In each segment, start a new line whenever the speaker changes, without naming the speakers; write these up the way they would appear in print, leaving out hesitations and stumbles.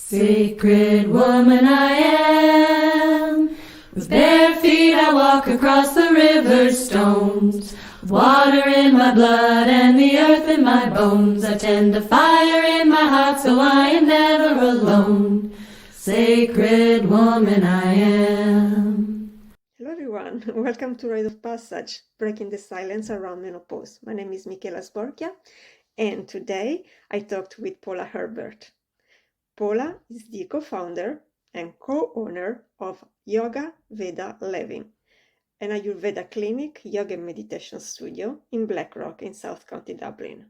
Sacred woman I am, with bare feet I walk across the river's stones, with water in my blood and the earth in my bones. I tend a fire in my heart so I am never alone. Sacred woman I am.
Hello everyone, welcome to Rite of Passage, breaking the silence around menopause. My name is Michela Sborchia, and today I talked with Paula Herbert. Paula is the co-founder and co-owner of Yoga Veda Living, an Ayurveda clinic, yoga and meditation studio in Blackrock in South County, Dublin.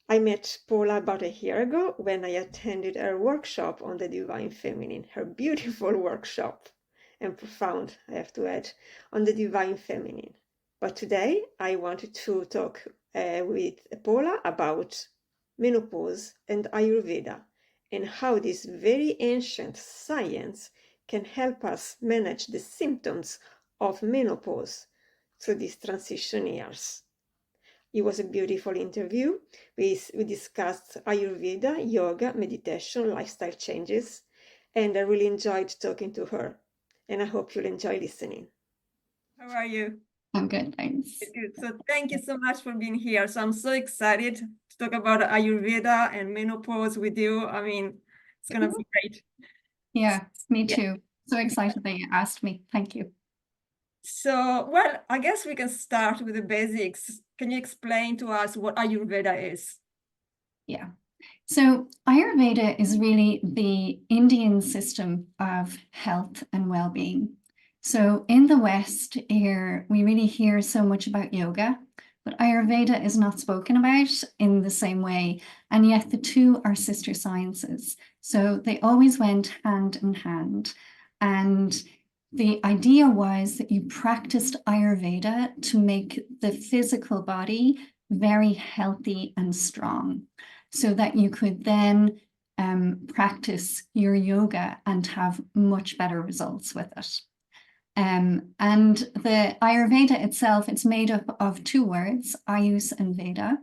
I met Paula about a year ago when I attended her workshop on the Divine Feminine, her beautiful workshop, and profound, I have to add, on the Divine Feminine. But today I wanted to talk with Paula about menopause and Ayurveda, and how this very ancient science can help us manage the symptoms of menopause through these transition years. It was a beautiful interview. We discussed Ayurveda, yoga, meditation, lifestyle changes, and I really enjoyed talking to her. And I hope you'll enjoy listening. How are you?
I'm good, thanks.
Good. So thank you so much for being here. So I'm so excited to talk about Ayurveda and menopause with you. I mean, it's going to be great.
Yeah, me too. So excited that you asked me. Thank you.
So, well, I guess we can start with the basics. Can you explain to us what Ayurveda is?
Yeah. So Ayurveda is really the Indian system of health and well-being. So in the West here, we really hear so much about yoga, but Ayurveda is not spoken about in the same way. And yet the two are sister sciences. So they always went hand in hand. And the idea was that you practiced Ayurveda to make the physical body very healthy and strong, so that you could then practice your yoga and have much better results with it. And the Ayurveda itself, it's made up of two words, Ayus and Veda.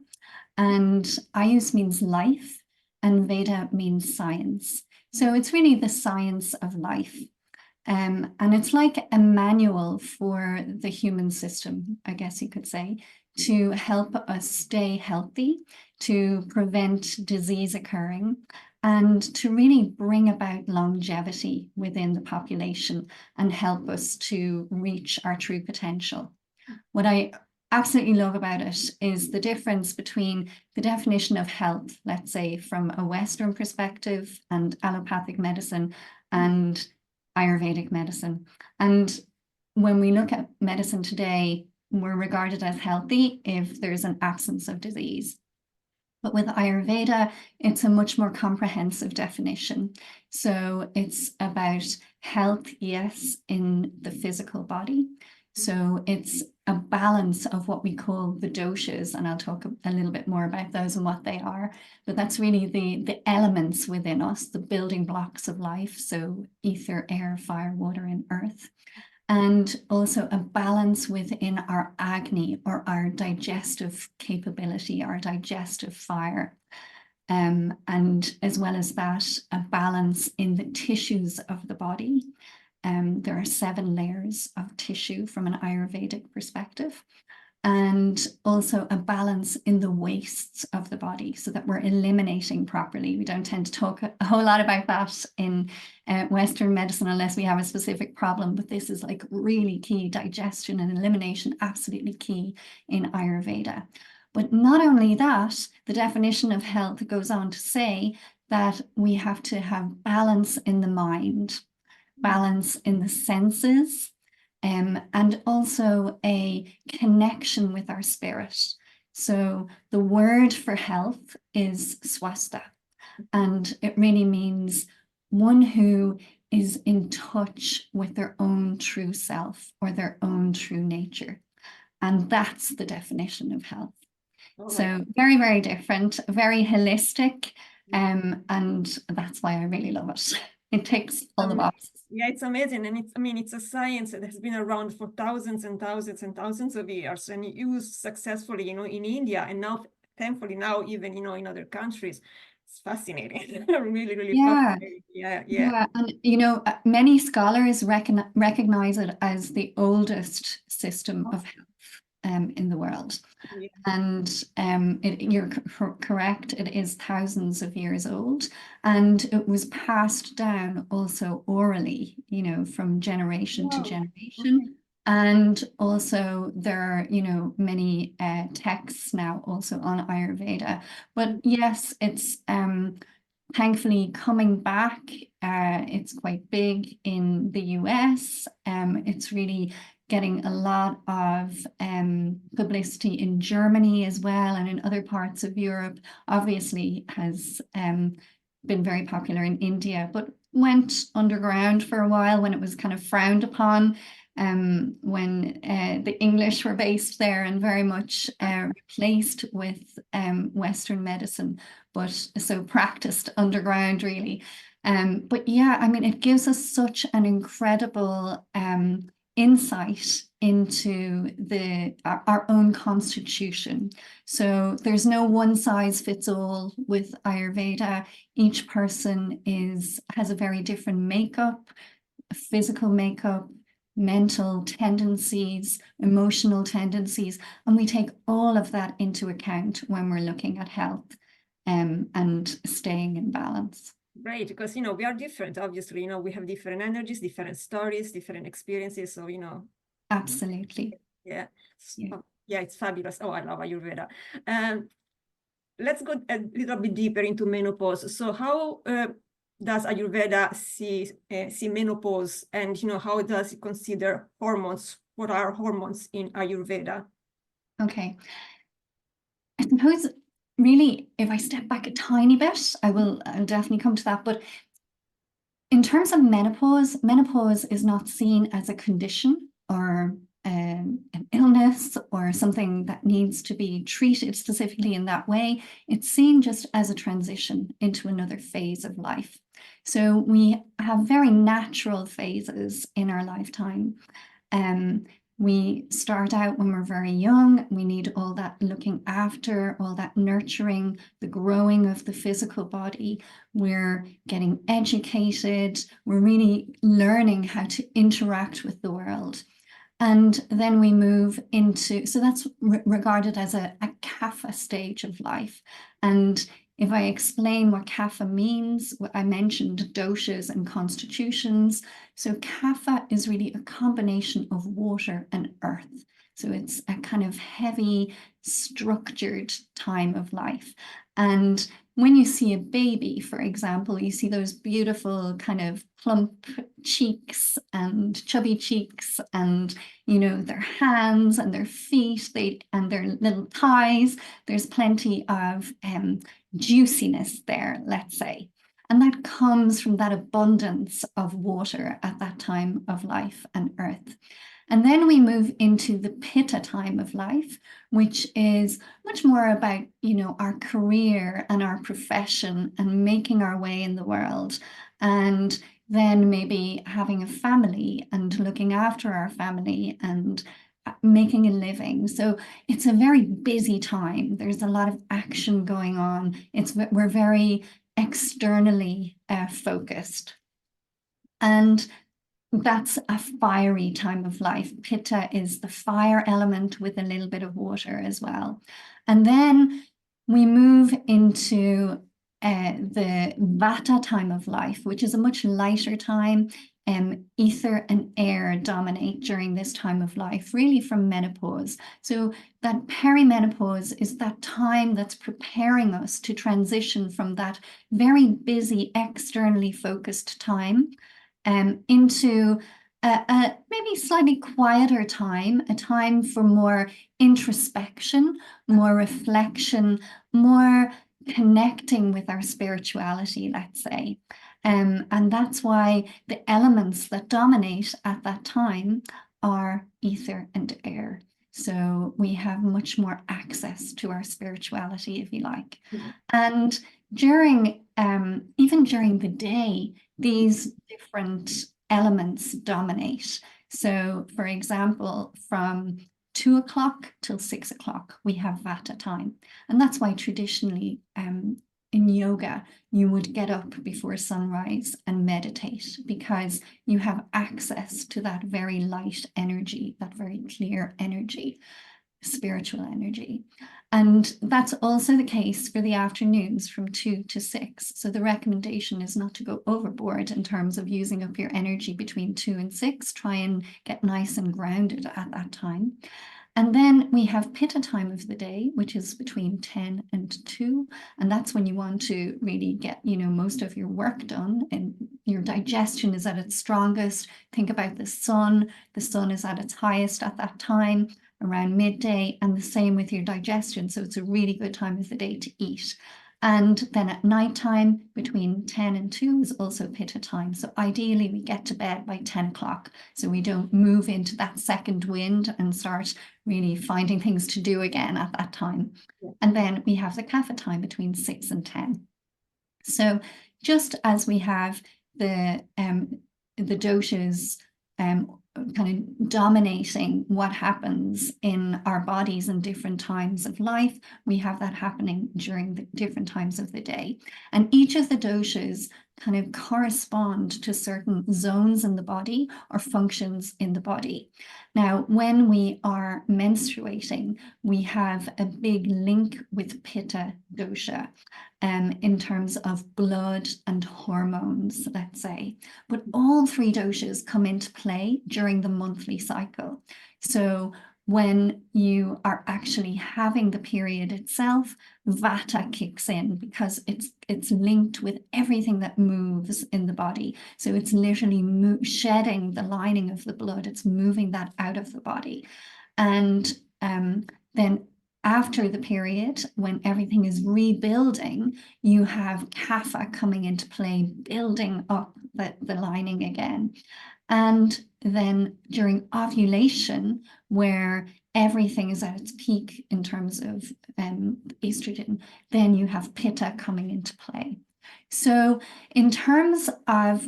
And Ayus means life and Veda means science. So it's really the science of life. And it's like a manual for the human system, I guess you could say, to help us stay healthy, to prevent disease occurring, and to really bring about longevity within the population and help us to reach our true potential. What I absolutely love about it is the difference between the definition of health, let's say from a Western perspective, and allopathic medicine and Ayurvedic medicine. And when we look at medicine today, we're regarded as healthy if there's an absence of disease. But with Ayurveda, it's a much more comprehensive definition. So it's about health, yes, in the physical body. So it's a balance of what we call the doshas, and I'll talk a little bit more about those and what they are. But that's really the elements within us, the building blocks of life. So ether, air, fire, water, and earth. And also a balance within our agni, or our digestive capability, our digestive fire. And as well as that, a balance in the tissues of the body. There are 7 layers of tissue from an Ayurvedic perspective, and also a balance in the wastes of the body so that we're eliminating properly. We don't tend to talk a whole lot about that in Western medicine unless we have a specific problem, but this is like really key. Digestion and elimination, absolutely key in Ayurveda. But not only that, the definition of health goes on to say that we have to have balance in the mind, balance in the senses, and also a connection with our spirit. So the word for health is swastha, and it really means one who is in touch with their own true self or their own true nature. And that's the definition of health. So very, very different, very holistic, and that's why I really love it. It ticks all the boxes.
Yeah, it's amazing. And it's a science that has been around for thousands and thousands and thousands of years, and used successfully, in India, and now, thankfully, now even, in other countries. It's fascinating. Really, really
Yeah.
fascinating. Yeah, yeah.
Yeah, and many scholars recognize it as the oldest system of health in the world.
Yeah.
And you're correct, it is thousands of years old, and it was passed down also orally, from generation to
Wow.
generation. And also there are, many texts now also on Ayurveda. But yes, it's thankfully coming back. It's quite big in the US. It's really getting a lot of publicity in Germany as well, and in other parts of Europe. Obviously has been very popular in India, but went underground for a while when it was kind of frowned upon, when the English were based there and very much replaced with Western medicine, but so practiced underground really. But yeah, I mean, it gives us such an incredible insight into our own constitution. So there's no one size fits all with Ayurveda. Each person has a very different makeup, physical makeup, mental tendencies, emotional tendencies, and we take all of that into account when we're looking at health and staying in balance.
Great, because we are different, obviously. We have different energies, different stories, different experiences. So
Absolutely.
yeah.
Yeah.
Yeah, it's fabulous. Oh, I love Ayurveda. Let's go a little bit deeper into menopause. So how does Ayurveda see menopause, and how does it consider hormones? What are hormones in Ayurveda?
Okay. I suppose really, if I step back a tiny bit, I'll definitely come to that. But in terms of menopause is not seen as a condition or an illness or something that needs to be treated specifically in that way. It's seen just as a transition into another phase of life. So we have very natural phases in our lifetime. We start out when we're very young. We need all that looking after, all that nurturing, the growing of the physical body. We're getting educated. We're really learning how to interact with the world. And then we move into, so that's regarded as a kapha stage of life. And if I explain what kapha means, I mentioned doshas and constitutions. So kapha is really a combination of water and earth. So it's a kind of heavy, structured time of life. And when you see a baby, for example, you see those beautiful kind of plump cheeks and chubby cheeks and, their hands and their feet and their little thighs. There's plenty of juiciness there, let's say. And that comes from that abundance of water at that time of life and earth. And then we move into the pitta time of life, which is much more about, our career and our profession and making our way in the world. And then maybe having a family and looking after our family and making a living. So it's a very busy time. There's a lot of action going on. We're very externally focused. And that's a fiery time of life. Pitta is the fire element with a little bit of water as well. And then we move into the Vata time of life, which is a much lighter time. Ether and air dominate during this time of life, really from menopause. So that perimenopause is that time that's preparing us to transition from that very busy, externally focused time into a maybe slightly quieter time, a time for more introspection, more reflection, more connecting with our spirituality, let's say. And that's why the elements that dominate at that time are ether and air. So we have much more access to our spirituality, if you like.
Mm-hmm.
And even during the day, these different elements dominate. So, for example, from 2 o'clock till 6 o'clock, we have Vata time. And that's why traditionally in yoga, you would get up before sunrise and meditate because you have access to that very light energy, that very clear energy, spiritual energy. And that's also the case for the afternoons from 2 to 6. So the recommendation is not to go overboard in terms of using up your energy between 2 and 6. Try and get nice and grounded at that time. And then we have pitta time of the day, which is between 10 and 2. And that's when you want to really get, most of your work done, and your digestion is at its strongest. Think about the sun. The sun is at its highest at that time, around midday, and the same with your digestion. So it's a really good time of the day to eat. And then at nighttime, between 10 and 2 is also pitta time. So ideally, we get to bed by 10 o'clock. So we don't move into that second wind and start really finding things to do again at that time.
Yeah.
And then we have the kapha time between 6 and 10. So just as we have the doshas kind of dominating what happens in our bodies in different times of life, we have that happening during the different times of the day. And each of the doshas kind of correspond to certain zones in the body or functions in the body. Now, when we are menstruating, we have a big link with pitta dosha in terms of blood and hormones, let's say. But all 3 doshas come into play during the monthly cycle. So when you are actually having the period itself, vata kicks in because it's linked with everything that moves in the body. So it's literally shedding the lining of the blood. It's moving that out of the body. And then after the period, when everything is rebuilding, you have kapha coming into play, building up the lining again. And then during ovulation, where everything is at its peak in terms of estrogen, then you have pitta coming into play. So in terms of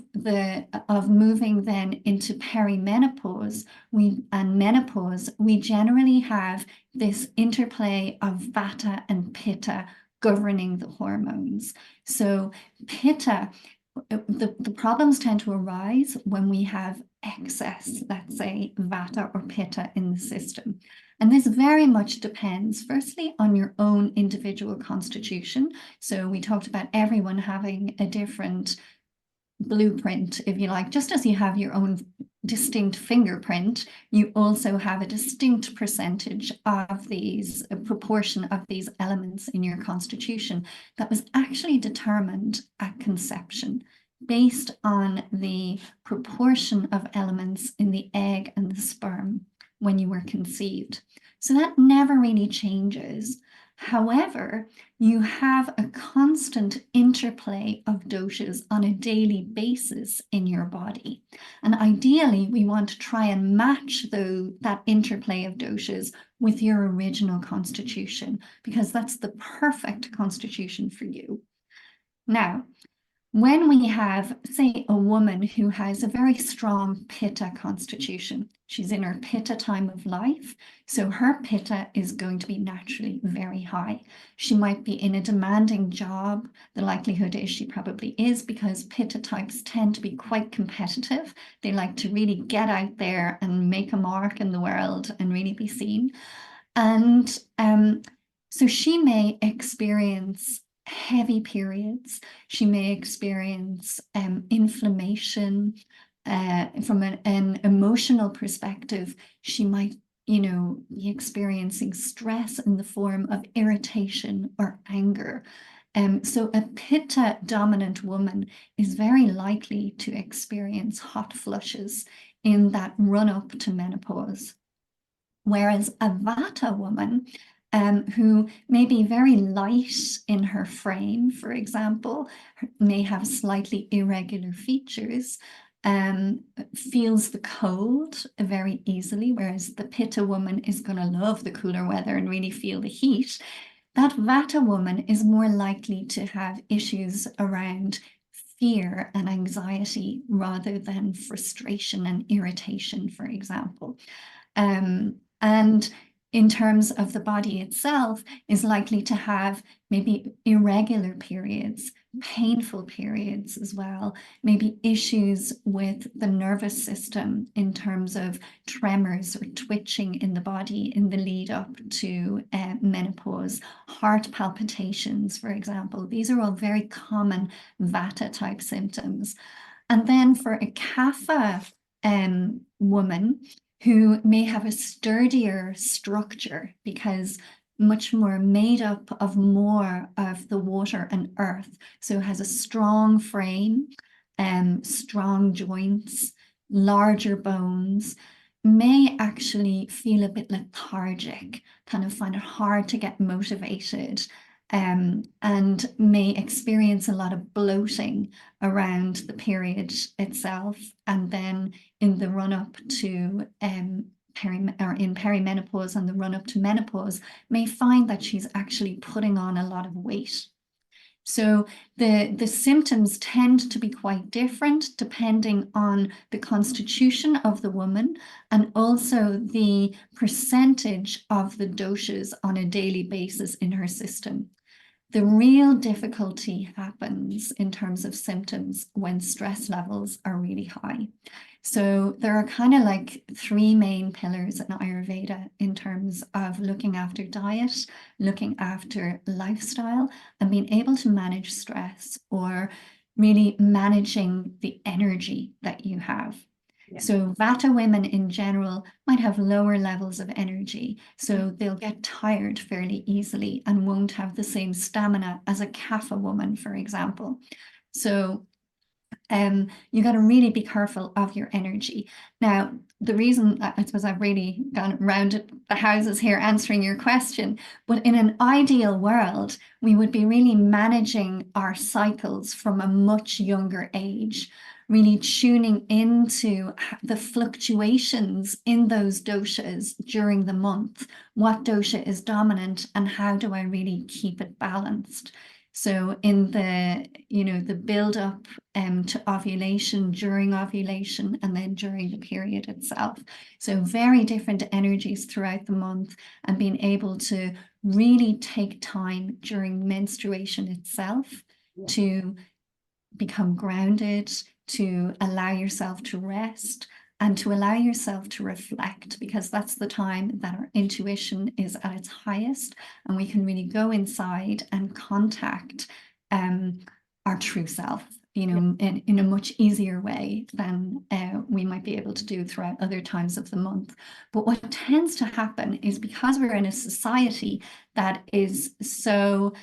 moving then into perimenopause and menopause, we generally have this interplay of vata and pitta governing the hormones. So pitta, the problems tend to arise when we have excess, let's say, vata or pitta in the system. And this very much depends, firstly, on your own individual constitution. So we talked about everyone having a different blueprint, if you like. Just as you have your own distinct fingerprint, you also have a distinct percentage of these, a proportion of these elements in your constitution that was actually determined at conception based on the proportion of elements in the egg and the sperm when you were conceived. So that never really changes. However, you have a constant interplay of doshas on a daily basis in your body. And ideally, we want to try and match that interplay of doshas with your original constitution, because that's the perfect constitution for you. Now, when we have, say, a woman who has a very strong pitta constitution, she's in her pitta time of life, so her pitta is going to be naturally very high. She might be in a demanding job. The likelihood is she probably is, because pitta types tend to be quite competitive. They like to really get out there and make a mark in the world and really be seen. And so she may experience heavy periods. She may experience inflammation. From an emotional perspective, she might, be experiencing stress in the form of irritation or anger. So a pitta dominant woman is very likely to experience hot flushes in that run up to menopause. Whereas a vata woman, who may be very light in her frame, for example, may have slightly irregular features, feels the cold very easily, whereas the pitta woman is going to love the cooler weather and really feel the heat. That vata woman is more likely to have issues around fear and anxiety rather than frustration and irritation, for example. And in terms of the body itself, is likely to have maybe irregular periods, painful periods as well, maybe issues with the nervous system in terms of tremors or twitching in the body in the lead up to menopause, heart palpitations, for example. These are all very common Vata type symptoms. And then for a Kapha woman who may have a sturdier structure because much more made up of more of the water and earth, so has a strong frame, strong joints, larger bones, may actually feel a bit lethargic, kind of find it hard to get motivated, and may experience a lot of bloating around the period itself, and then in the run-up to in perimenopause and the run-up to menopause, may find that she's actually putting on a lot of weight. So the symptoms tend to be quite different depending on the constitution of the woman and also the percentage of the doshas on a daily basis in her system. The real difficulty happens in terms of symptoms when stress levels are really high. So there are kind of like three main pillars in Ayurveda in terms of looking after diet, looking after lifestyle, and being able to manage stress, or really managing the energy that you have.
Yeah.
So Vata women in general might have lower levels of energy, so they'll get tired fairly easily and won't have the same stamina as a Kapha woman, for example. So you got to really be careful of your energy. Now, the reason, I suppose I've really gone around the houses here answering your question, but in an ideal world, we would be really managing our cycles from a much younger age, really tuning into the fluctuations in those doshas during the month. What dosha is dominant and how do I really keep it balanced? So in the build up to ovulation, during ovulation, and then during the period itself. So very different energies throughout the month, and being able to really take time during menstruation itself to become grounded, to allow yourself to rest, and to allow yourself to reflect, because that's the time that our intuition is at its highest, and we can really go inside and contact our true self, in a much easier way than we might be able to do throughout other times of the month. But what tends to happen is, because we're in a society that is so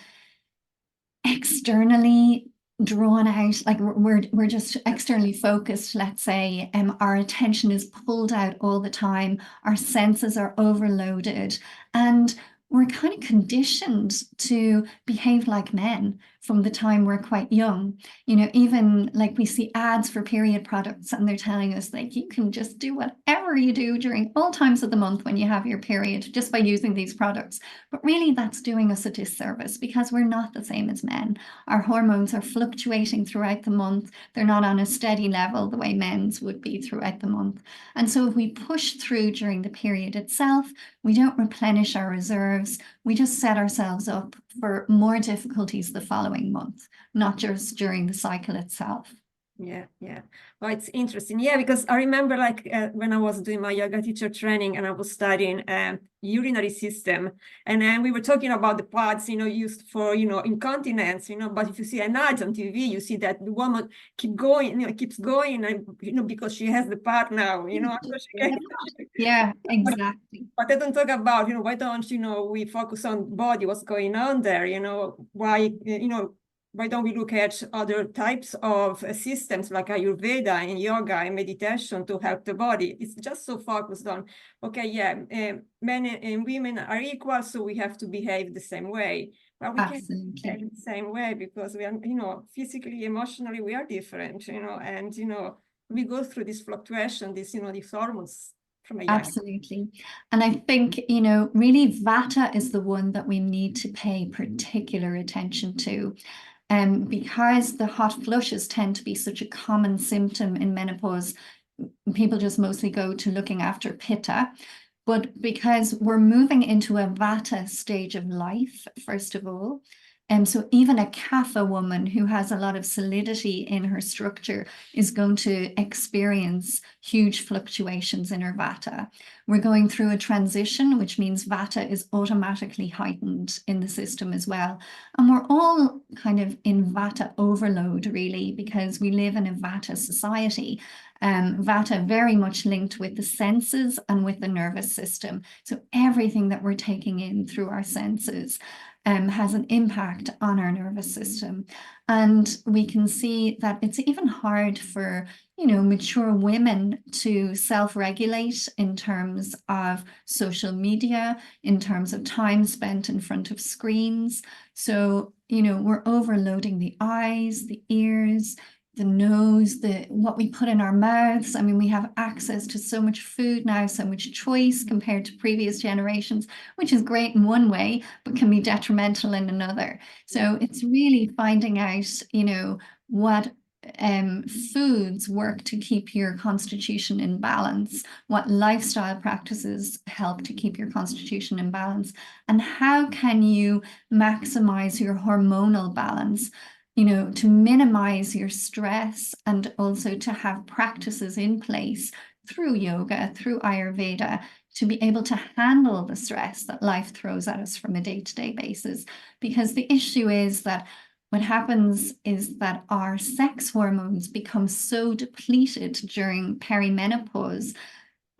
externally drawn out, like we're just externally focused, let's say, our attention is pulled out all the time, our senses are overloaded, and we're kind of conditioned to behave like men from the time we're quite young. Even like we see ads for period products and they're telling us like, you can just do whatever you do during all times of the month when you have your period just by using these products. But really that's doing us a disservice, because we're not the same as men. Our hormones are fluctuating throughout the month. They're not on a steady level the way men's would be throughout the month. And so if we push through during the period itself, we don't replenish our reserves. We just set ourselves up for more difficulties the following month, not just during the cycle itself.
Yeah. Well, it's interesting. Yeah, because I remember when I was doing my yoga teacher training and I was studying urinary system, and then we were talking about the pads, used for, incontinence, but if you see an ad on TV, you see that the woman keeps going, and, because she has the pad now,
Yeah, exactly.
But they don't talk about, why don't, we focus on body, what's going on there, why don't we look at other types of systems like Ayurveda and yoga and meditation to help the body? It's just so focused on, men and women are equal, so we have to behave the same way. But we can't behave the same way because we are, physically, emotionally, we are different, and, we go through this fluctuation, these hormones.
Absolutely. And I think, really Vata is the one that we need to pay particular attention to. Because the hot flushes tend to be such a common symptom in menopause, people just mostly go to looking after Pitta. But because we're moving into a Vata stage of life, first of all, so even a Kapha woman who has a lot of solidity in her structure is going to experience huge fluctuations in her Vata. We're going through a transition, which means Vata is automatically heightened in the system as well. And we're all kind of in Vata overload, really, because we live in a Vata society. Vata very much linked with the senses and with the nervous system. So everything that we're taking in through our senses has an impact on our nervous system. And we can see that it's even hard for, mature women to self-regulate in terms of social media, in terms of time spent in front of screens. So, we're overloading the eyes, the ears, the nose, what we put in our mouths. I mean, we have access to so much food now, so much choice compared to previous generations, which is great in one way, but can be detrimental in another. So it's really finding out, what foods work to keep your constitution in balance, what lifestyle practices help to keep your constitution in balance, and how can you maximize your hormonal balance, to minimize your stress, and also to have practices in place through yoga, through Ayurveda, to be able to handle the stress that life throws at us from a day-to-day basis. Because the issue is that what happens is that our sex hormones become so depleted during perimenopause,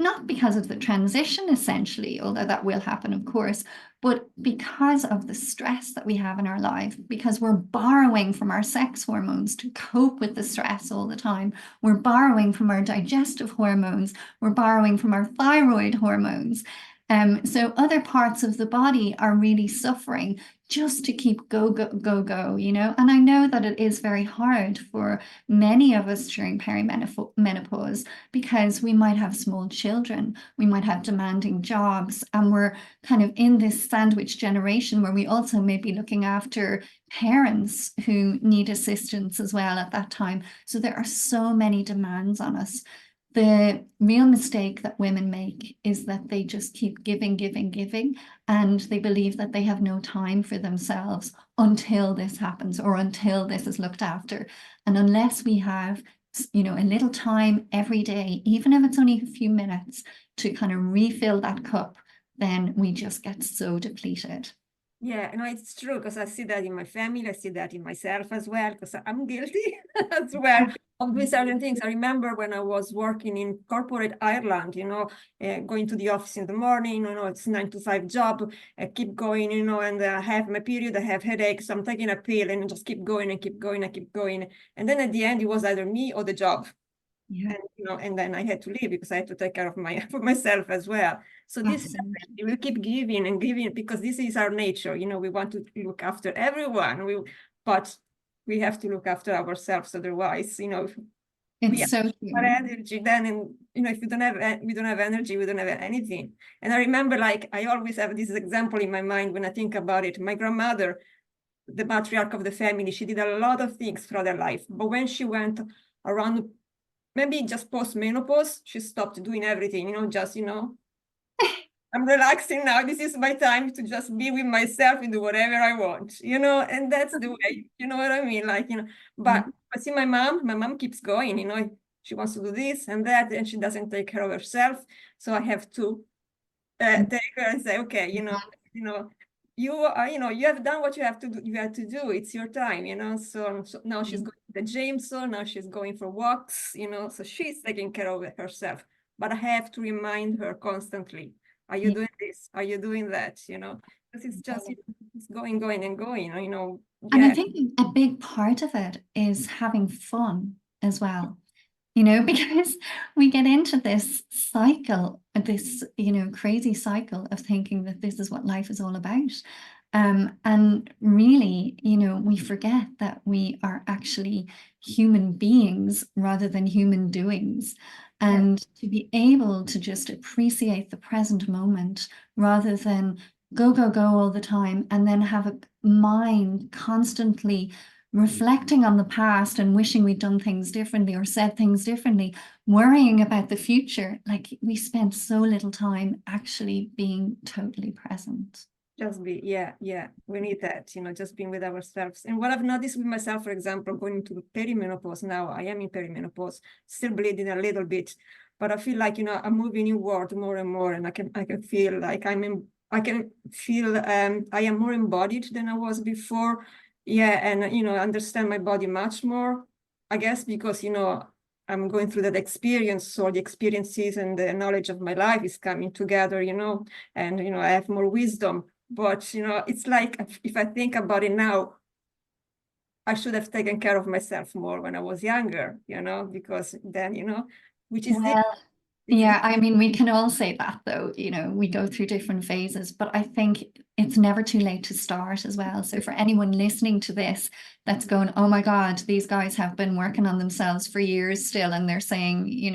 not because of the transition, essentially, although that will happen, of course, but because of the stress that we have in our life, because we're borrowing from our sex hormones to cope with the stress all the time. We're borrowing from our digestive hormones. We're borrowing from our thyroid hormones. So other parts of the body are really suffering just to keep go, And I know that it is very hard for many of us during perimenopause because we might have small children, we might have demanding jobs, and we're kind of in this sandwich generation where we also may be looking after parents who need assistance as well at that time. So there are so many demands on us. The real mistake that women make is that they just keep giving, and they believe that they have no time for themselves until this happens or until this is looked after. And unless we have, a little time every day, even if it's only a few minutes, to kind of refill that cup, then we just get so depleted.
Yeah, no, it's true, because I see that in my family, I see that in myself as well, because I'm guilty as well of doing certain things. I remember when I was working in corporate Ireland, going to the office in the morning, it's 9 to 5 job, I keep going, and I have my period, I have headaches, so I'm taking a pill and just keep going and keep going and keep going. And then at the end, it was either me or the job.
Yeah.
And then I had to leave because I had to take care of myself as well. So this is, we keep giving and giving because this is our nature. We want to look after everyone. But we have to look after ourselves. Otherwise, we
It's so
have our energy then, and if we don't have energy, we don't have anything. And I remember, like, I always have this example in my mind when I think about it. My grandmother, the matriarch of the family, she did a lot of things throughout her life. But when she went around, maybe just post-menopause, she stopped doing everything, I'm relaxing now. This is my time to just be with myself and do whatever I want, and that's the way, you know what I mean? Like, but I see my mom keeps going, she wants to do this and that, and she doesn't take care of herself. So I have to take her and say, okay, you have done what you have to do. You have to do. It's your time, So now she's going to the gym. So now she's going for walks, So she's taking care of herself. But I have to remind her constantly: Are you doing this? Are you doing that? Because it's just it's going and going.
And I think a big part of it is having fun as well. Because we get into this cycle, this, crazy cycle of thinking that this is what life is all about. And really, we forget that we are actually human beings rather than human doings. And to be able to just appreciate the present moment rather than go all the time, and then have a mind constantly reflecting on the past and wishing we'd done things differently or said things differently, worrying about the future. Like we spent so little time actually being totally present.
Just be, yeah, we need that, just being with ourselves. And what I've noticed with myself, for example, going into perimenopause now, I am in perimenopause, still bleeding a little bit, but I feel like, I'm moving inward more and more, and I can feel like I am more embodied than I was before. Yeah, and, understand my body much more, I guess, because, I'm going through that experience, so the experiences and the knowledge of my life is coming together, and, I have more wisdom. But, it's like, if I think about it now, I should have taken care of myself more when I was younger, because then, which is
Well, yeah, I mean, we can all say that though, we go through different phases, but I think it's never too late to start as well. So for anyone listening to this that's going, oh my God, these guys have been working on themselves for years still, and they're saying,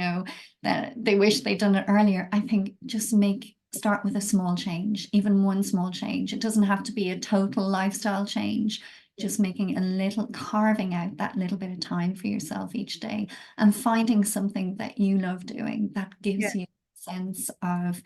that they wish they'd done it earlier. I think just start with a small change, even one small change. It doesn't have to be a total lifestyle change. Just making carving out that little bit of time for yourself each day and finding something that you love doing that gives you a sense of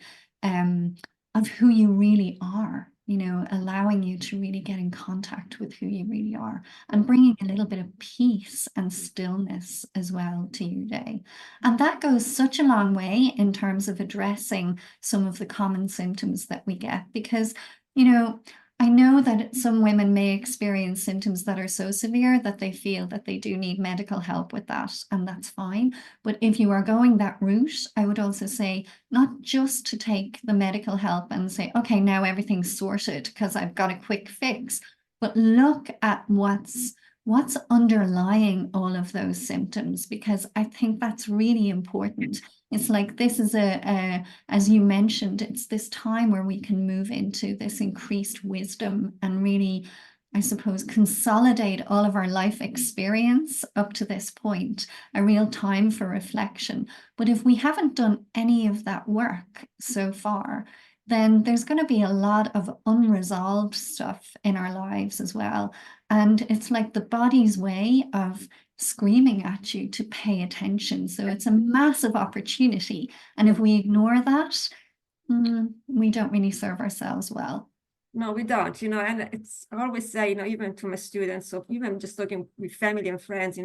who you really are, allowing you to really get in contact with who you really are and bringing a little bit of peace and stillness as well to your day. And that goes such a long way in terms of addressing some of the common symptoms that we get, because, I know that some women may experience symptoms that are so severe that they feel that they do need medical help with that, and that's fine. But if you are going that route, I would also say not just to take the medical help and say, okay, now everything's sorted because I've got a quick fix, but look at what's underlying all of those symptoms, because I think that's really important. It's like this is as you mentioned, it's this time where we can move into this increased wisdom and really, I suppose, consolidate all of our life experience up to this point, a real time for reflection. But if we haven't done any of that work so far, then there's going to be a lot of unresolved stuff in our lives as well. And it's like the body's way of screaming at you to pay attention. So it's a massive opportunity. And if we ignore that, we don't really serve ourselves well.
No, we don't, and I always say, even to my students, so even just talking with family and friends,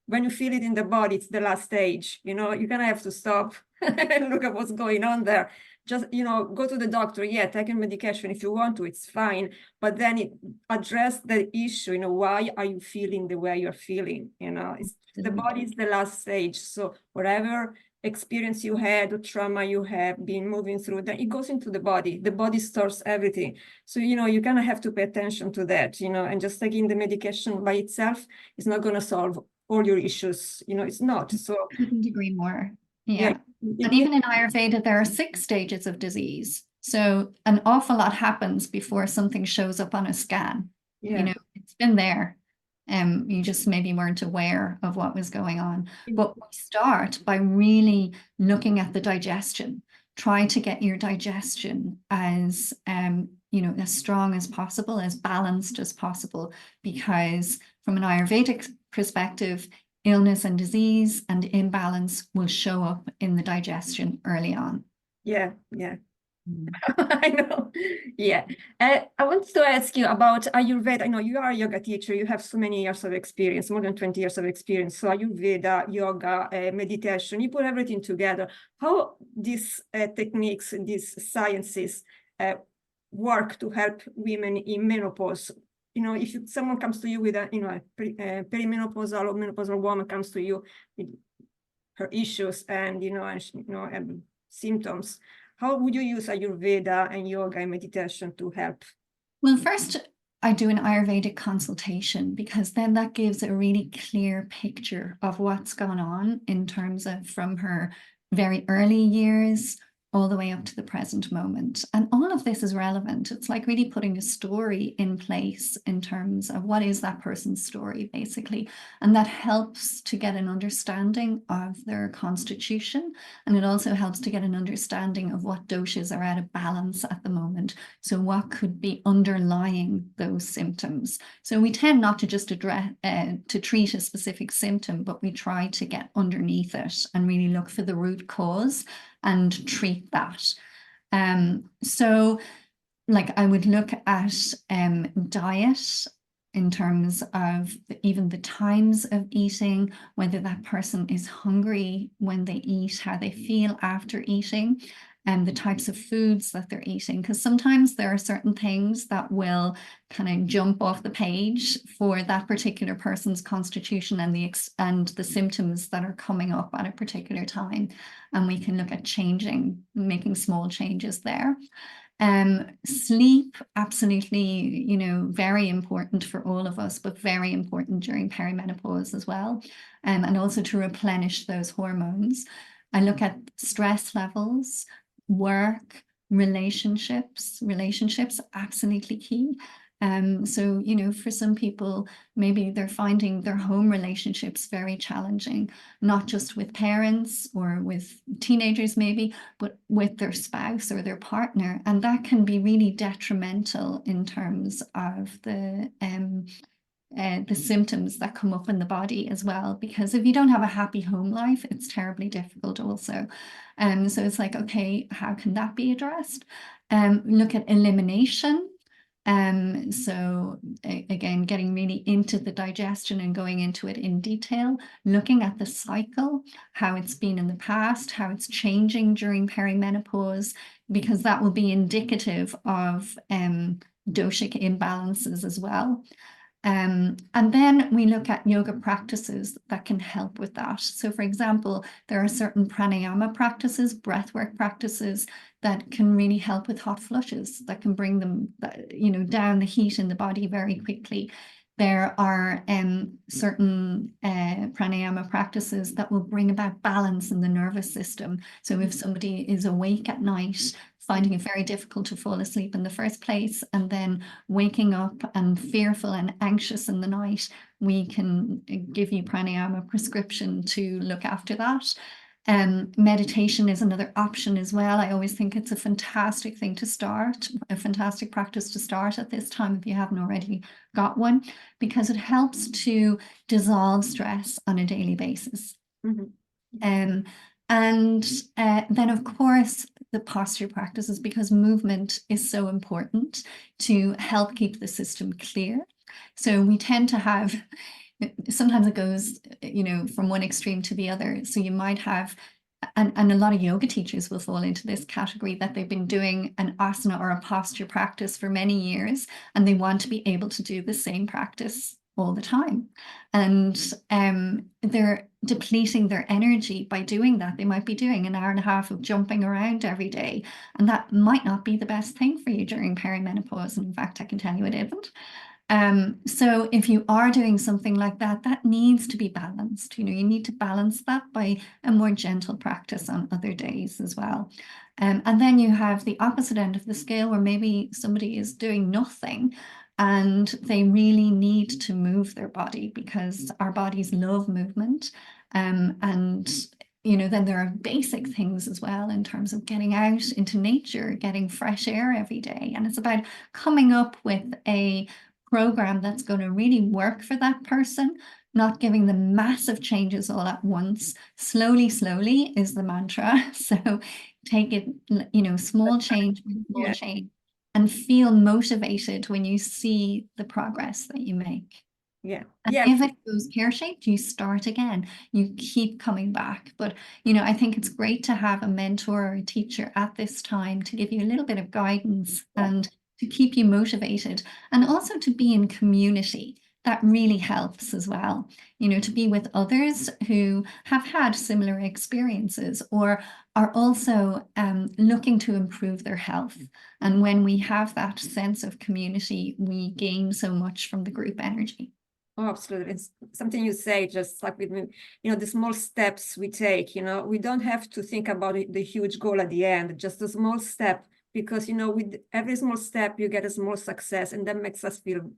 when you feel it in the body, it's the last stage, you're going to have to stop and look at what's going on there. Just, go to the doctor, take a medication if you want to, it's fine. But then address the issue, why are you feeling the way you're feeling? The body is the last stage. So whatever experience you had or trauma you have been moving through, then it goes into the body stores everything. So you're gonna have to pay attention to that, and just taking the medication by itself is not going to solve all your issues, it's not. So
I couldn't agree more. Yeah. And even in Ayurveda, there are 6 stages of disease. So an awful lot happens before something shows up on a scan. It's been there. You just maybe weren't aware of what was going on. But we start by really looking at the digestion. Try to get your digestion as as strong as possible, as balanced as possible, because from an Ayurvedic perspective, illness and disease and imbalance will show up in the digestion early on.
Yeah. I know. Yeah. I want to ask you about Ayurveda. I know you are a yoga teacher. You have so many years of experience, more than 20 years of experience. So Ayurveda, yoga, meditation, you put everything together. How these techniques, these sciences work to help women in menopause? If someone comes to you with a perimenopausal or menopausal woman comes to you with her issues and and symptoms, how would you use Ayurveda and yoga and meditation to help?
Well, first, I do an Ayurvedic consultation, because then that gives a really clear picture of what's gone on in terms of from her very early years all the way up to the present moment. And all of this is relevant. It's like really putting a story in place in terms of what is that person's story, basically. And that helps to get an understanding of their constitution. And it also helps to get an understanding of what doshas are out of balance at the moment. So what could be underlying those symptoms. So we tend not to just to treat a specific symptom, but we try to get underneath it and really look for the root cause and treat that. So like I would look at diet in terms of even the times of eating, whether that person is hungry when they eat, how they feel after eating, and the types of foods that they're eating. Because sometimes there are certain things that will kind of jump off the page for that particular person's constitution and the symptoms that are coming up at a particular time. And we can look at making small changes there. Sleep, absolutely, very important for all of us, but very important during perimenopause as well. And also to replenish those hormones. I look at stress levels, work, relationships, absolutely key. So, for some people, maybe they're finding their home relationships very challenging, not just with parents or with teenagers maybe, but with their spouse or their partner. And that can be really detrimental in terms of the symptoms that come up in the body as well, because if you don't have a happy home life, it's terribly difficult also. So it's like, okay, how can that be addressed? Look at elimination. So again, getting really into the digestion and going into it in detail, looking at the cycle, how it's been in the past, how it's changing during perimenopause, because that will be indicative of doshic imbalances as well. And then we look at yoga practices that can help with that. So for example, there are certain pranayama practices, breathwork practices that can really help with hot flushes, that can bring them, down the heat in the body very quickly. There are certain pranayama practices that will bring about balance in the nervous system. So if somebody is awake at night, finding it very difficult to fall asleep in the first place, and then waking up and fearful and anxious in the night, we can give you pranayama prescription to look after that. Meditation is another option as well. I always think it's a fantastic thing to start, a fantastic practice to start at this time if you haven't already got one, because it helps to dissolve stress on a daily basis. And then, of course, the posture practices, because movement is so important to help keep the system clear. So we tend to have, sometimes it goes, from one extreme to the other. So you might have, and a lot of yoga teachers will fall into this category, that they've been doing an asana or a posture practice for many years, and they want to be able to do the same practice all the time. And they're depleting their energy by doing that. They might be doing an hour and a half of jumping around every day, and that might not be the best thing for you during perimenopause. And in fact, I can tell you it isn't. So if you are doing something like that, that needs to be balanced. You need to balance that by a more gentle practice on other days as well. And then you have the opposite end of the scale, where maybe somebody is doing nothing and they really need to move their body, because our bodies love movement. And then there are basic things as well in terms of getting out into nature, getting fresh air every day. And it's about coming up with a program that's going to really work for that person, not giving them massive changes all at once. Slowly is the mantra. So take it, small change, small change, and feel motivated when you see the progress that you make.
Yeah.
And if it goes pear-shaped, you start again. You keep coming back. But, I think it's great to have a mentor or a teacher at this time to give you a little bit of guidance and to keep you motivated, and also to be in community. That really helps as well, to be with others who have had similar experiences or are also looking to improve their health. And when we have that sense of community, we gain so much from the group energy.
Oh, absolutely. It's something you say, just like with me, the small steps we take, we don't have to think about the huge goal at the end, just a small step, because, with every small step, you get a small success, and that makes us feel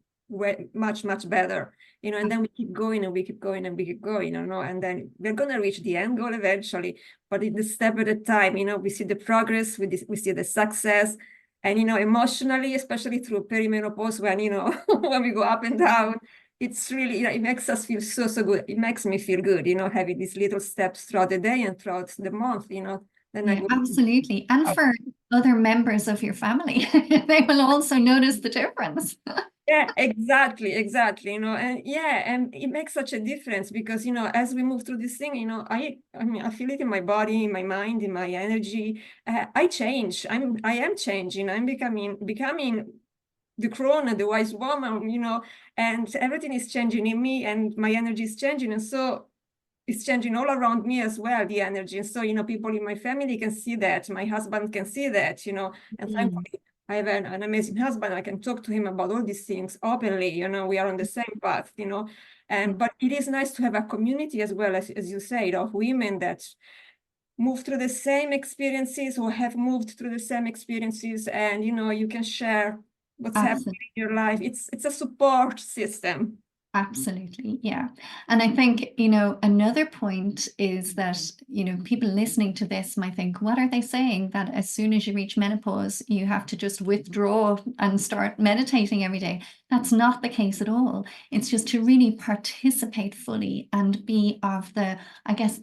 much, much better, and then we keep going and we keep going and we keep going, and then we're going to reach the end goal eventually, but in the step at a time, we see the progress, we see the success, and, emotionally, especially through perimenopause, when, when we go up and down, it's really, it makes us feel so, so good. It makes me feel good, having these little steps throughout the day and throughout the month, then
Yeah, absolutely. And for other members of your family, they will also notice the difference.
Yeah, exactly, and yeah, and it makes such a difference because, as we move through this thing, I mean, I feel it in my body, in my mind, in my energy. I change. I am changing. I'm becoming the crone, the wise woman, and everything is changing in me, and my energy is changing, and so it's changing all around me as well, the energy. And so, people in my family can see that, my husband can see that, and thankfully I have an amazing husband. I can talk to him about all these things openly, we are on the same path, and but it is nice to have a community as well, as you say, of women that move through the same experiences or have moved through the same experiences, and you can share what's happening in your life. It's a support system.
Absolutely, yeah. And I think, another point is that, people listening to this might think, what are they saying? That as soon as you reach menopause, you have to just withdraw and start meditating every day. That's not the case at all. It's just to really participate fully and be of the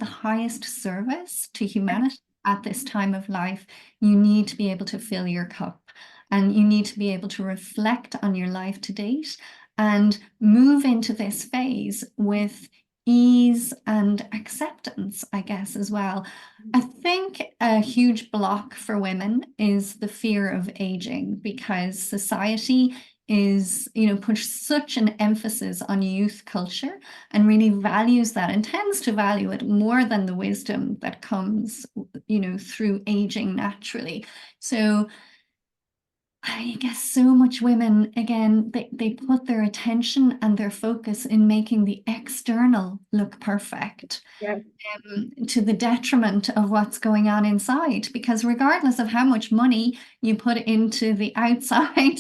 highest service to humanity at this time of life. You need to be able to fill your cup, and you need to be able to reflect on your life to date and move into this phase with ease and acceptance, I guess, as well. I think a huge block for women is the fear of aging, because society is, puts such an emphasis on youth culture and really values that and tends to value it more than the wisdom that comes, through aging naturally. So I guess so much women, again, they put their attention and their focus in making the external look perfect,
Yeah.
To the detriment of what's going on inside. Because regardless of how much money you put into the outside,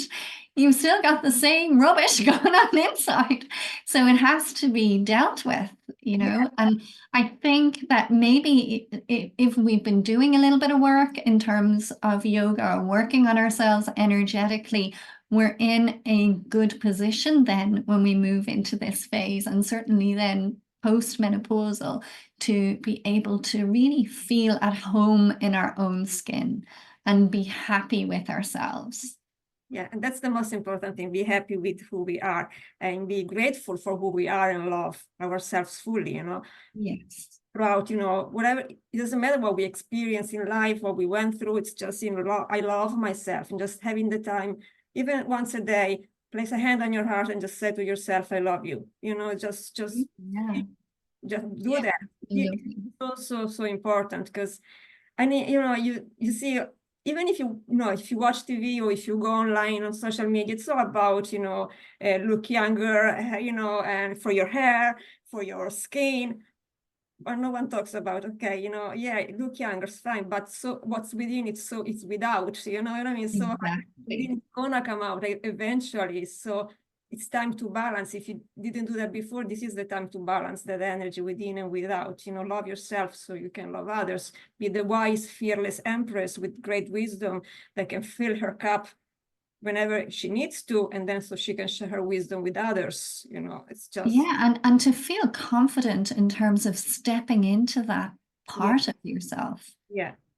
you've still got the same rubbish going on inside. So it has to be dealt with,
Yeah.
And I think that maybe if we've been doing a little bit of work in terms of yoga, or working on ourselves energetically, we're in a good position then when we move into this phase, and certainly then post-menopausal, to be able to really feel at home in our own skin and be happy with ourselves.
Yeah, and that's the most important thing. Be happy with who we are and be grateful for who we are and love ourselves fully,
Yes.
Throughout, whatever, it doesn't matter what we experience in life, what we went through. It's just, I love myself, and just having the time, even once a day, place a hand on your heart and just say to yourself, I love you, just do that. It's so important, because you see, even if if you watch TV or if you go online on social media, it's all about, look younger, and for your hair, for your skin. But no one talks about, okay, look younger, it's fine, but so what's within it, so it's without, you know what I mean? So it's gonna come out eventually. So it's time to balance. If you didn't do that before, this is the time to balance that energy within and without. Love yourself so you can love others. Be the wise, fearless empress with great wisdom that can fill her cup whenever she needs to, and then so she can share her wisdom with others. It's just
and to feel confident in terms of stepping into that part of yourself.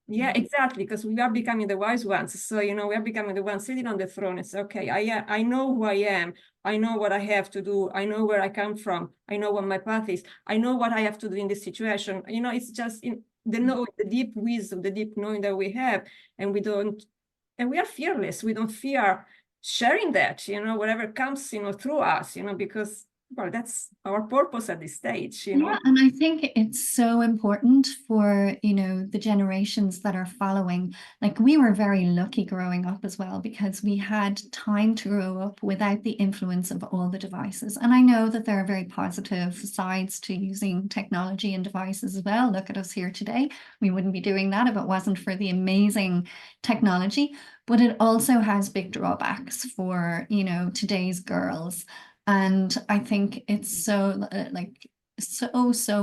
Yeah, exactly, because we are becoming the wise ones. So, we are becoming the ones sitting on the throne and say, okay, I know who I am. I know what I have to do. I know where I come from. I know what my path is. I know what I have to do in this situation. It's just in the deep wisdom, the deep knowing that we have, and we are fearless. We don't fear sharing that, whatever comes, through us, because well, that's our purpose at this stage, you
Yeah,
know.
and I think it's so important for, the generations that are following. Like we were very lucky growing up as well because we had time to grow up without the influence of all the devices. And I know that there are very positive sides to using technology and devices as well. Look at us here today. We wouldn't be doing that if it wasn't for the amazing technology, but it also has big drawbacks for, today's girls. And I think it's so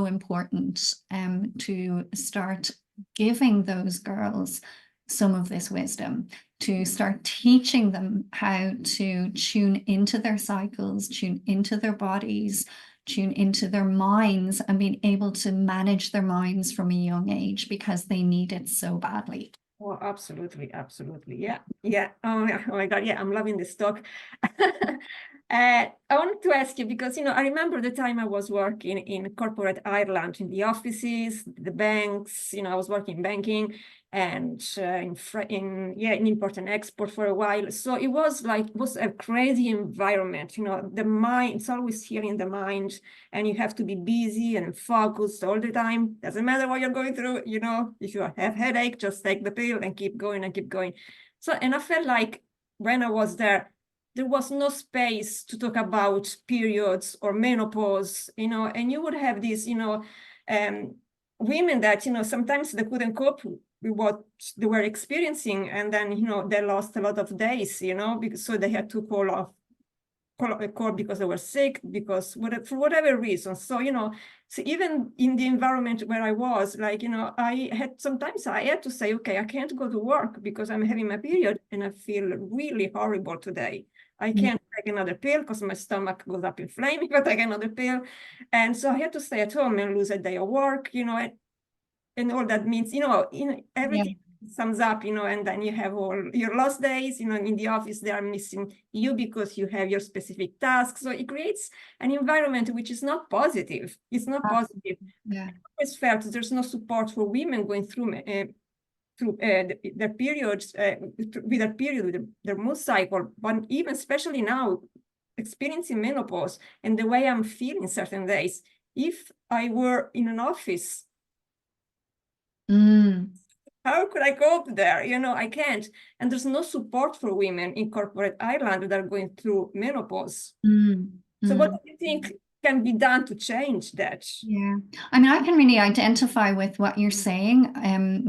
important to start giving those girls some of this wisdom, to start teaching them how to tune into their cycles, tune into their bodies, tune into their minds, and being able to manage their minds from a young age because they need it so badly.
Oh, absolutely, absolutely. Yeah, yeah. Oh, yeah. Oh my God, yeah, I'm loving this talk. I wanted to ask you because, I remember the time I was working in corporate Ireland, in the offices, the banks, I was working in banking and in import and export for a while. So it was a crazy environment, the mind, it's always here in the mind, and you have to be busy and focused all the time. Doesn't matter what you're going through, if you have headache, just take the pill and keep going and keep going. So, and I felt like when I was there was no space to talk about periods or menopause, and you would have these, women that, sometimes they couldn't cope with what they were experiencing. And then, they lost a lot of days, because so they had to call off because they were sick, because for whatever reason. So, so even in the environment where I was, like, I had to say, okay, I can't go to work because I'm having my period and I feel really horrible today. I can't take another pill because my stomach goes up in flame if I take another pill. And so I had to stay at home and lose a day of work, and all that means, everything sums up, and then you have all your lost days, in the office, they are missing you because you have your specific tasks. So it creates an environment which is not positive. It's not positive.
Yeah.
I always felt there's no support for women going through their periods, with their mood cycle, but even especially now, experiencing menopause and the way I'm feeling certain days. If I were in an office, how could I cope there? I can't. And there's no support for women in corporate Ireland that are going through menopause. So what do you think can be done to change that?
Yeah, I mean, I can really identify with what you're saying,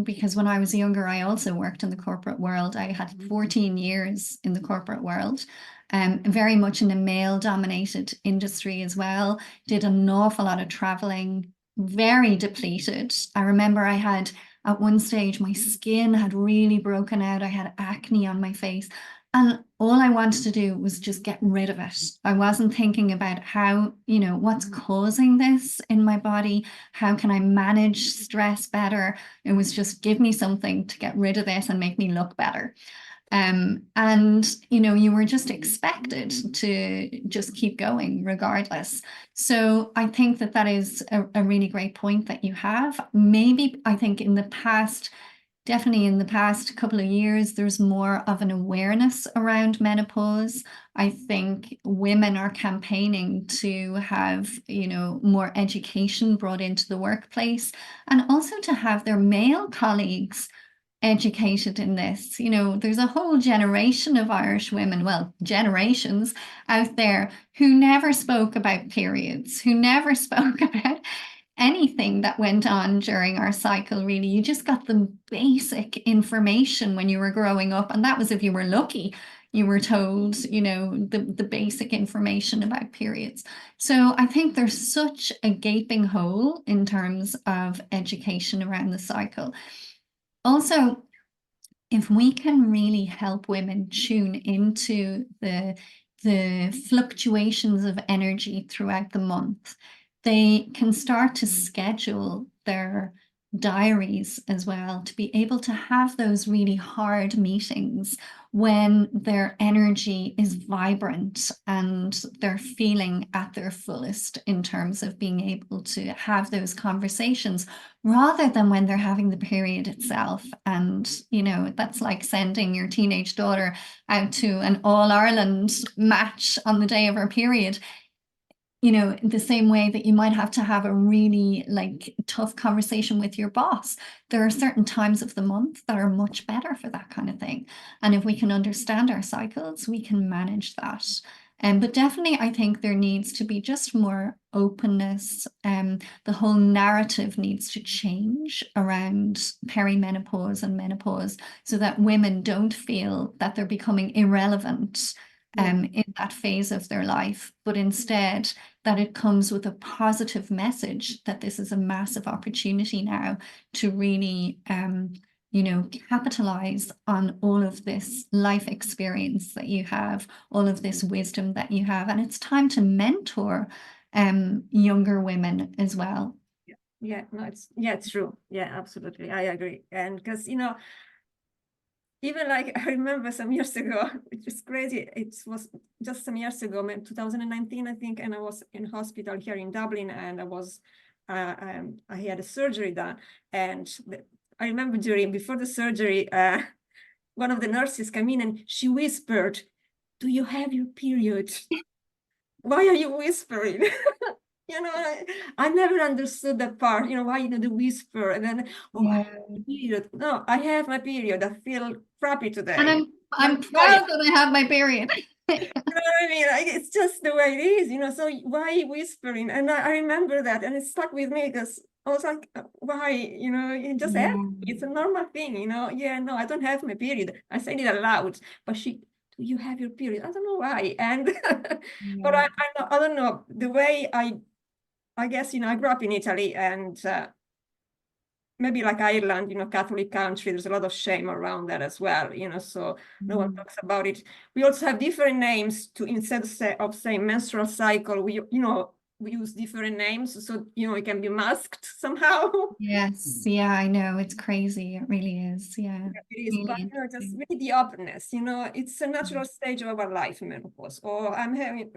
because when I was younger, I also worked in the corporate world. I had 14 years in the corporate world, very much in a male-dominated industry as well. Did an awful lot of traveling, very depleted. I remember I had, at one stage, my skin had really broken out. I had acne on my face. And all I wanted to do was just get rid of it. I wasn't thinking about how, what's causing this in my body? How can I manage stress better? It was just give me something to get rid of this and make me look better. And, you were just expected to just keep going regardless. So I think that is a really great point that you have. Maybe I think definitely in the past couple of years, there's more of an awareness around menopause. I think women are campaigning to have, more education brought into the workplace, and also to have their male colleagues educated in this. There's a whole generation of Irish women, well, generations out there who never spoke about periods, who never spoke about anything that went on during our cycle, really. You just got the basic information when you were growing up, and that was if you were lucky. You were told, the basic information about periods. So I think there's such a gaping hole in terms of education around the cycle. Also, if we can really help women tune into the fluctuations of energy throughout the month, they can start to schedule their diaries as well, to be able to have those really hard meetings when their energy is vibrant and they're feeling at their fullest in terms of being able to have those conversations, rather than when they're having the period itself. And, that's like sending your teenage daughter out to an All-Ireland match on the day of her period. you know, the same way that you might have to have a really like tough conversation with your boss, there are certain times of the month that are much better for that kind of thing. And if we can understand our cycles, we can manage that. But definitely, I think there needs to be just more openness. The whole narrative needs to change around perimenopause and menopause so that women don't feel that they're becoming irrelevant in that phase of their life, but instead that it comes with a positive message that this is a massive opportunity now to really you know, capitalize on all of this life experience that you have, all of this wisdom that you have. And it's time to mentor younger women as well.
Yeah, no, it's true. Yeah, absolutely. I agree. And because, you know, even like I remember some years ago, which is crazy. It was just some years ago, 2019, I think, and I was in hospital here in Dublin, and I had a surgery done, and I remember before the surgery, one of the nurses came in and she whispered, "Do you have your period? Why are you whispering?" You know, I never understood that part, you know, why, you know, the whisper, and then, oh, I have my period. No, I have my period. I feel crappy today.
And I'm proud that I have my period.
You know what I mean? Like, it's just the way it is, you know, so why whispering? And I remember that, and it stuck with me because I was like, why, you know, it just happened. It's a normal thing, you know. Yeah, no, I don't have my period. I said it aloud, but do you have your period? I don't know why. And but I don't know, the way I guess, you know, I grew up in Italy, and maybe like Ireland, you know, Catholic country, there's a lot of shame around that as well, you know, so no one talks about it. We also have different names to, instead of saying menstrual cycle, we use different names, so, you know, it can be masked somehow.
Yes, yeah, I know, it's crazy, it really is. Yeah,
it is, but, you know, just really the openness, you know, it's a natural stage of our life, menopause. Or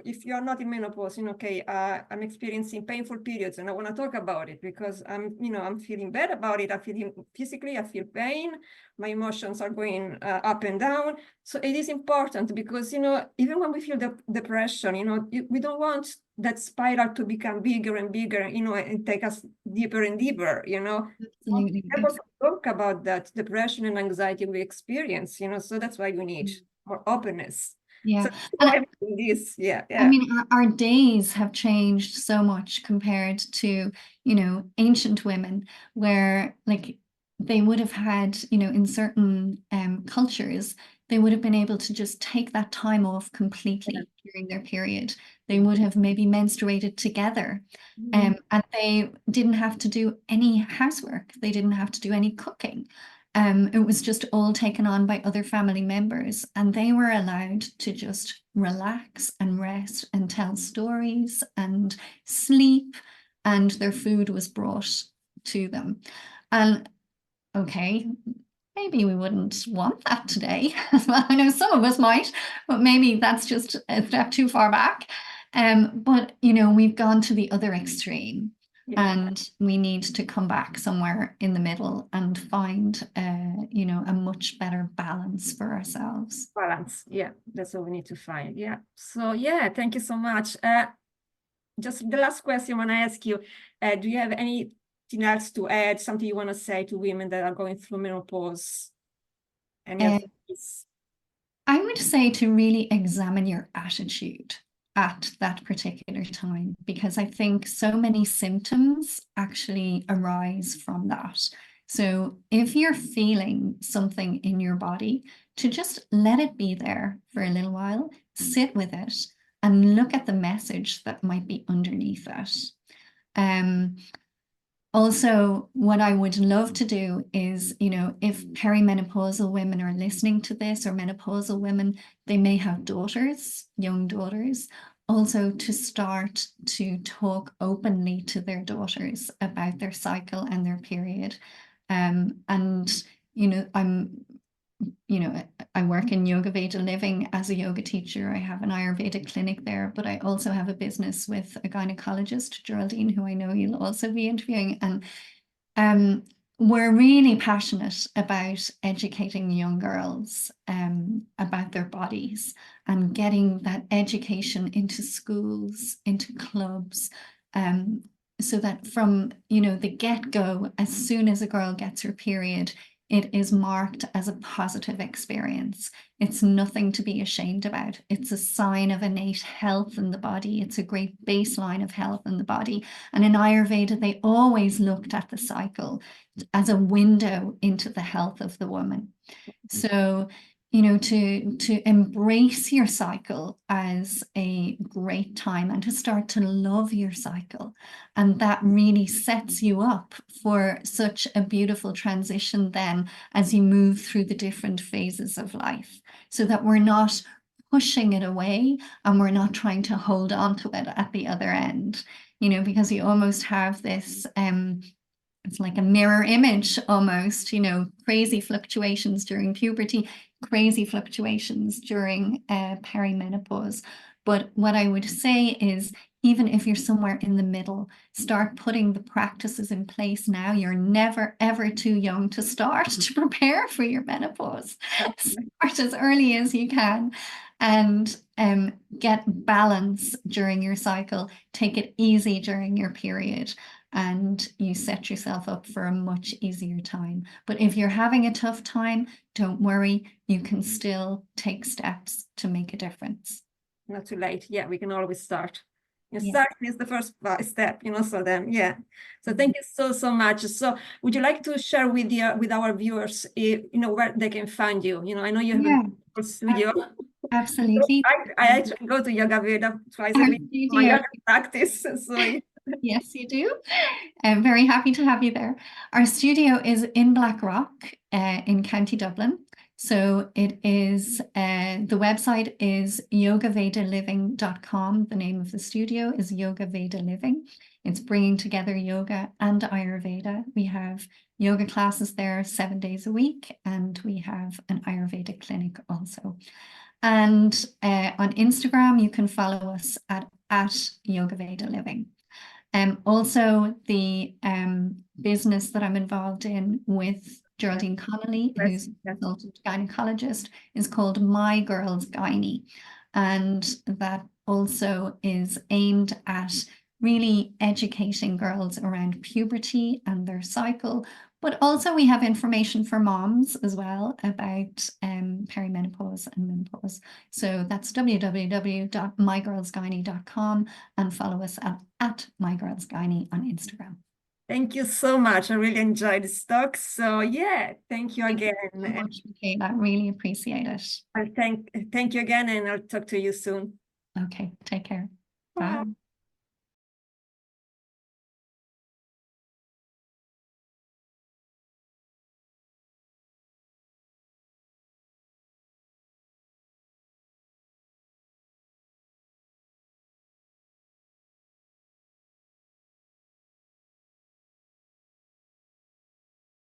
if you're not in menopause, you know, okay, I'm experiencing painful periods and I want to talk about it because I'm feeling bad about it. I'm feeling physically, I feel pain, my emotions are going up and down. So it is important because, you know, even when we feel the depression, you know, we don't want that spiral to become bigger and bigger, you know, and take us deeper and deeper, you know.
Absolutely.
Able to talk about that depression and anxiety we experience, you know, so that's why we need more openness.
Yeah.
So
And
this, yeah.
I mean, our days have changed so much compared to, you know, ancient women, where like they would have had, you know, in certain cultures, they would have been able to just take that time off completely during their period. They would have maybe menstruated together, and they didn't have to do any housework. They didn't have to do any cooking. It was just all taken on by other family members, and they were allowed to just relax and rest and tell stories and sleep, and their food was brought to them. And okay, maybe we wouldn't want that today. Well, I know some of us might, but maybe that's just a step too far back. But you know, we've gone to the other extreme. And we need to come back somewhere in the middle and find, you know, a much better balance for ourselves.
Balance, yeah, that's what we need to find. Yeah. So yeah, thank you so much. Just the last question I want to ask you: do you have anything else to add? Something you want to say to women that are going through menopause? I
would say to really examine your attitude at that particular time, because I think so many symptoms actually arise from that. So if you're feeling something in your body, to just let it be there for a little while, sit with it, and look at the message that might be underneath it. Also, what I would love to do is, you know, if perimenopausal women are listening to this, or menopausal women, they may have daughters, young daughters, also to start to talk openly to their daughters about their cycle and their period. And, you know, I work in Yoga Veda Living as a yoga teacher. I have an Ayurveda clinic there, but I also have a business with a gynecologist, Geraldine, who I know you'll also be interviewing. And we're really passionate about educating young girls about their bodies and getting that education into schools, into clubs, so that from, you know, the get-go, as soon as a girl gets her period, it is marked as a positive experience. It's nothing to be ashamed about. It's a sign of innate health in the body. It's a great baseline of health in the body. And in Ayurveda, they always looked at the cycle as a window into the health of the woman. So, you know, to embrace your cycle as a great time and to start to love your cycle. And that really sets you up for such a beautiful transition then as you move through the different phases of life, so that we're not pushing it away and we're not trying to hold on to it at the other end, you know, because you almost have this, it's like a mirror image almost, you know, crazy fluctuations during puberty, crazy fluctuations during perimenopause. But what I would say is, even if you're somewhere in the middle, start putting the practices in place now. You're never, ever too young to start to prepare for your menopause. Start as early as you can and get balance during your cycle. Take it easy during your period, and you set yourself up for a much easier time. But if you're having a tough time, don't worry, you can still take steps to make a difference.
Not too late. Yeah, we can always start. You know,
Yeah.
starting is the first step, you know, so then, yeah. So thank you so much. So would you like to share with our viewers, you know, where they can find you? You know, I know you have
Yeah,
a studio.
absolutely.
I actually go to Yoga Veda twice a
Our
week, my
studio.
yoga practice. So yeah.
Yes, you do. I'm very happy to have you there. Our studio is in Blackrock in County Dublin. So it is, the website is yogavedaliving.com. The name of the studio is Yoga Veda Living. It's bringing together yoga and Ayurveda. We have yoga classes there 7 days a week, and we have an Ayurveda clinic also. And on Instagram, you can follow us at Yoga Veda Living. Also, the business that I'm involved in with Geraldine Connolly, who's a consultant gynecologist, is called My Girls Gynae. And that also is aimed at really educating girls around puberty and their cycle. But also we have information for moms as well about perimenopause and menopause. So that's www.mygirlsgynae.com, and follow us at mygirlsgynae on Instagram.
Thank you so much. I really enjoyed this talk. So yeah, thank you again.
Thank you so much, Michela. I really appreciate it.
I'll thank you again, and I'll talk to you soon.
Okay, take care. Bye.